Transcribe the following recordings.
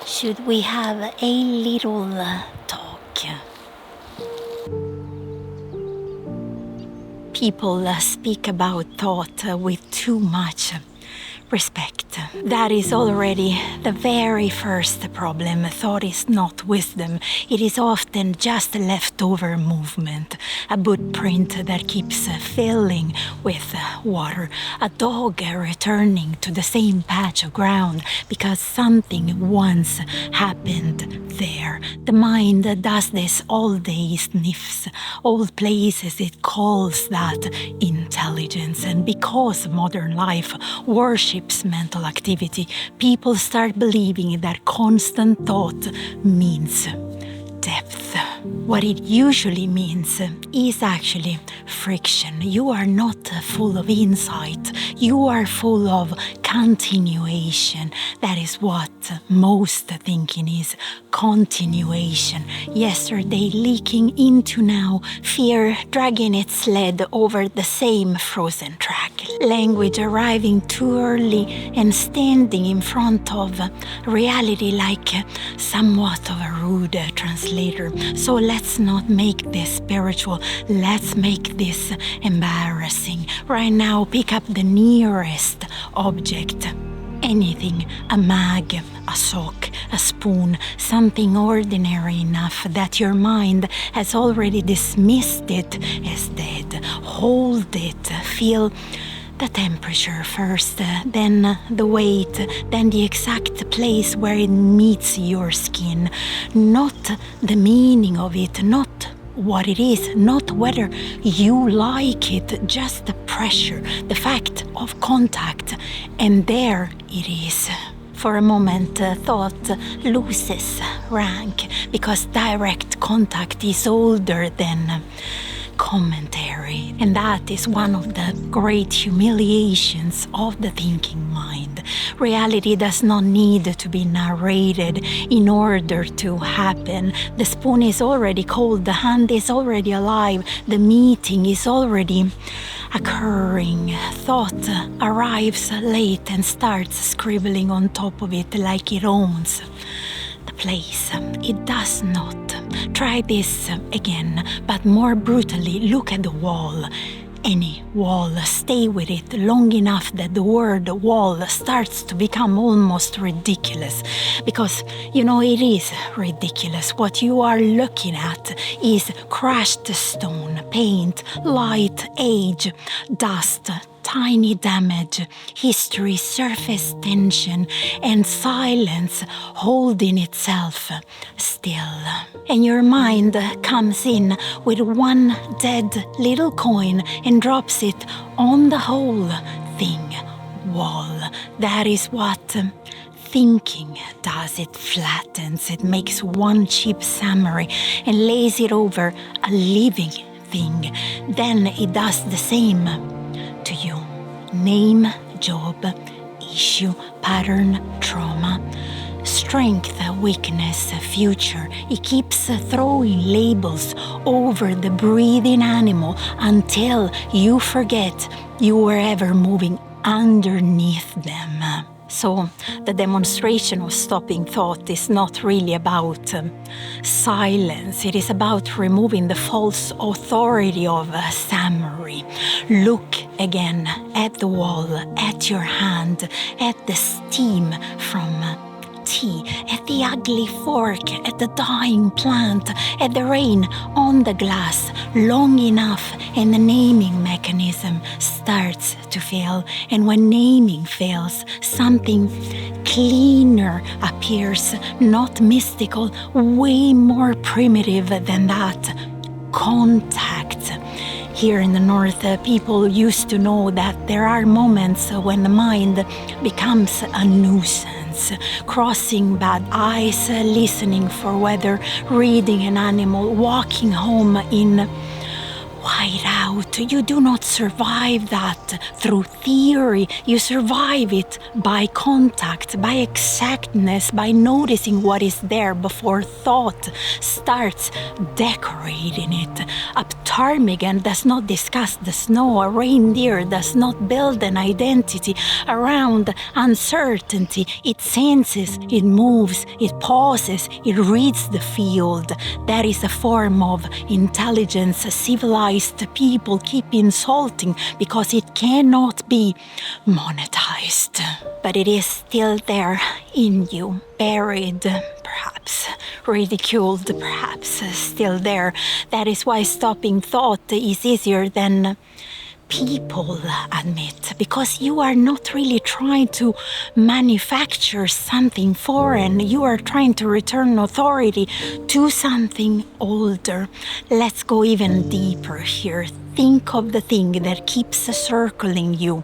Should we have a little talk? People speak about thought with too much respect. That is already the very first problem. Thought is not wisdom. It is often just a leftover movement, a footprint that keeps filling with water, a dog returning to the same patch of ground because something once happened there. The mind does this all day, sniffs old places. It calls that intelligence. And because modern life worships mental activity, people start believing that constant thought means depth. What it usually means is actually friction. You are not full of insight. You are full of continuation. That is what most thinking is. Continuation. Yesterday leaking into now. Fear dragging its sled over the same frozen track. Language arriving too early and standing in front of reality like somewhat of a rude translator. So let's not make this spiritual. Let's make this embarrassing. Right now, pick up the nearest object. Anything, a mag, a sock, a spoon, something ordinary enough that your mind has already dismissed it as dead. Hold it, feel the temperature first, then the weight, then the exact place where it meets your skin. Not the meaning of it, not what it is, not whether you like it, just the pressure, the fact of contact. And there it is. For a moment, thought loses rank because direct contact is older than commentary. And that is one of the great humiliations of the thinking mind. Reality does not need to be narrated in order to happen. The spoon is already cold, the hand is already alive, the meeting is already occurring. Thought arrives late and starts scribbling on top of it like it owns the place. It does not. Try this again, but more brutally. Look at the wall. Any wall. Stay with it long enough that the word wall starts to become almost ridiculous. Because, it is ridiculous. What you are looking at is crushed stone, paint, light, age, dust, tiny damage, history, surface tension, and silence holding itself still. And your mind comes in with one dead little coin and drops it on the whole thing wall. That is what thinking does. It flattens, it makes one cheap summary and lays it over a living thing. Then it does the same to you. Name, job, issue, pattern, trauma, strength, weakness, future. It keeps throwing labels over the breathing animal until you forget you were ever moving underneath them. So the demonstration of stopping thought is not really about silence. It is about removing the false authority of a summary. Look again at the wall, at your hand, at the steam from tea, at the ugly fork, at the dying plant, at the rain on the glass, long enough, and the naming mechanism starts to fail. And when naming fails, something cleaner appears, not mystical, way more primitive than that. Contact. Here in the north, people used to know that there are moments when the mind becomes a nuisance. Crossing bad eyes, listening for weather, reading an animal, walking home in white out. You do not survive that through theory. You survive it by contact, by exactness, by noticing what is there before thought starts decorating it. A ptarmigan does not discuss the snow. A reindeer does not build an identity around uncertainty. It senses, it moves, it pauses, it reads the field. That is a form of intelligence civilized people keep insulting because it cannot be monetized. But it is still there in you, buried, perhaps, ridiculed, perhaps, still there. That is why stopping thought is easier than people admit, because you are not really trying to manufacture something foreign. You are trying to return authority to something older. Let's go even deeper here. Think of the thing that keeps circling you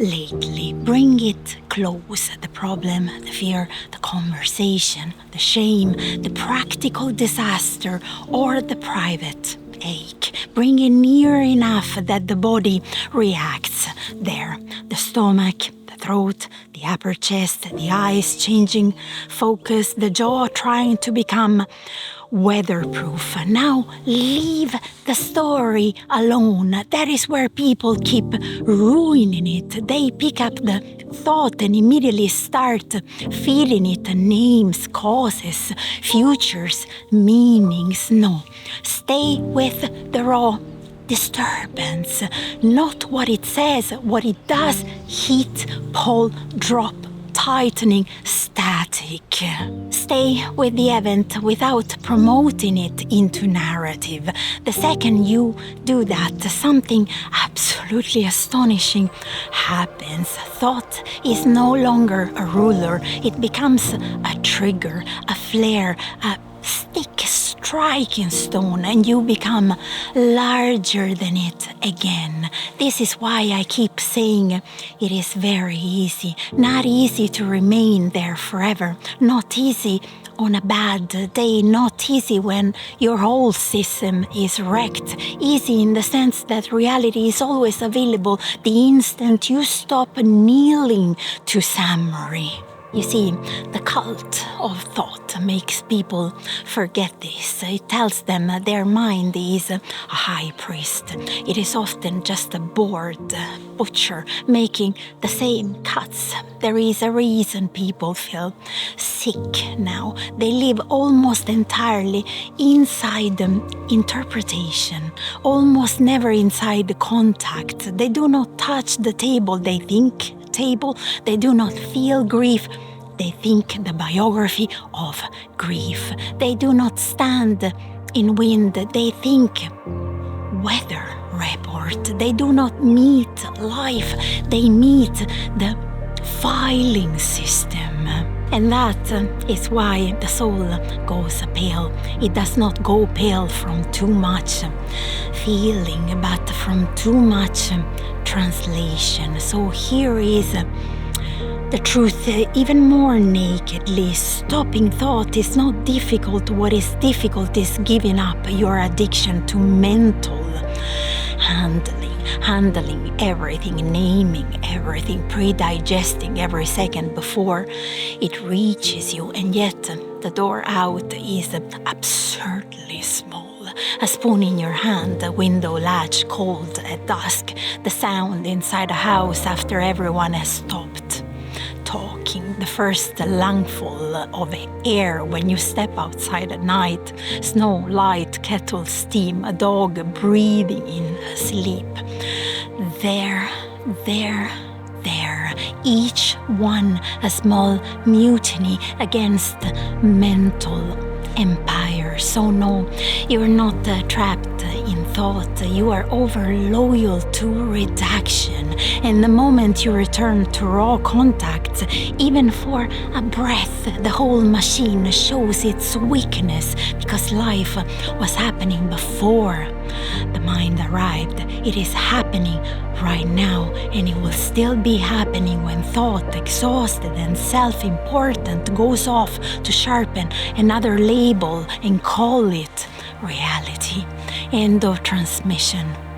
lately. Bring it close. The problem, the fear, the conversation, the shame, the practical disaster, or the private ache. Bring it near enough that the body reacts there. The stomach, the throat, the upper chest, the eyes changing focus, the jaw trying to become weatherproof. Now leave the story alone. That is where people keep ruining it. They pick up the thought and immediately start feeding it names, causes, futures, meanings. No, stay with the raw disturbance, not what it says, what it does. Heat, pull, drop, tightening, static. Stay with the event without promoting it into narrative. The second you do that, something absolutely astonishing happens. Thought is no longer a ruler. It becomes a trigger, a flare, a stick striking stone, and you become larger than it again. This is why I keep saying it is very easy. Not easy to remain there forever. Not easy on a bad day. Not easy when your whole system is wrecked. Easy in the sense that reality is always available the instant you stop kneeling to summary. You see, the cult of thought makes people forget this. It tells them their mind is a high priest. It is often just a bored butcher making the same cuts. There is a reason people feel sick now. They live almost entirely inside the interpretation, almost never inside the contact. They do not touch the table. They think table. They do not feel grief. They think the biography of grief. They do not stand in wind. They think weather report. They do not meet life. They meet the filing system. And that is why the soul goes pale. It does not go pale from too much feeling, but from too much translation. So here is the truth even more nakedly. Stopping thought is not difficult. What is difficult is giving up your addiction to mental handling everything, naming everything, pre-digesting every second before it reaches you. And yet the door out is absurdly small. A spoon in your hand, a window latch cold at dusk, the sound inside a house after everyone has stopped talking, the first lungful of air when you step outside at night, snow, light, kettle, steam, a dog breathing in sleep. There, each one a small mutiny against mental empire. So no, you're not trapped in thought. You are over loyal to redaction. And the moment you return to raw contact, even for a breath, the whole machine shows its weakness, because life was happening before the mind arrived. It is happening right now, and it will still be happening when thought, exhausted and self-important, goes off to sharpen another label and call it reality. End of transmission.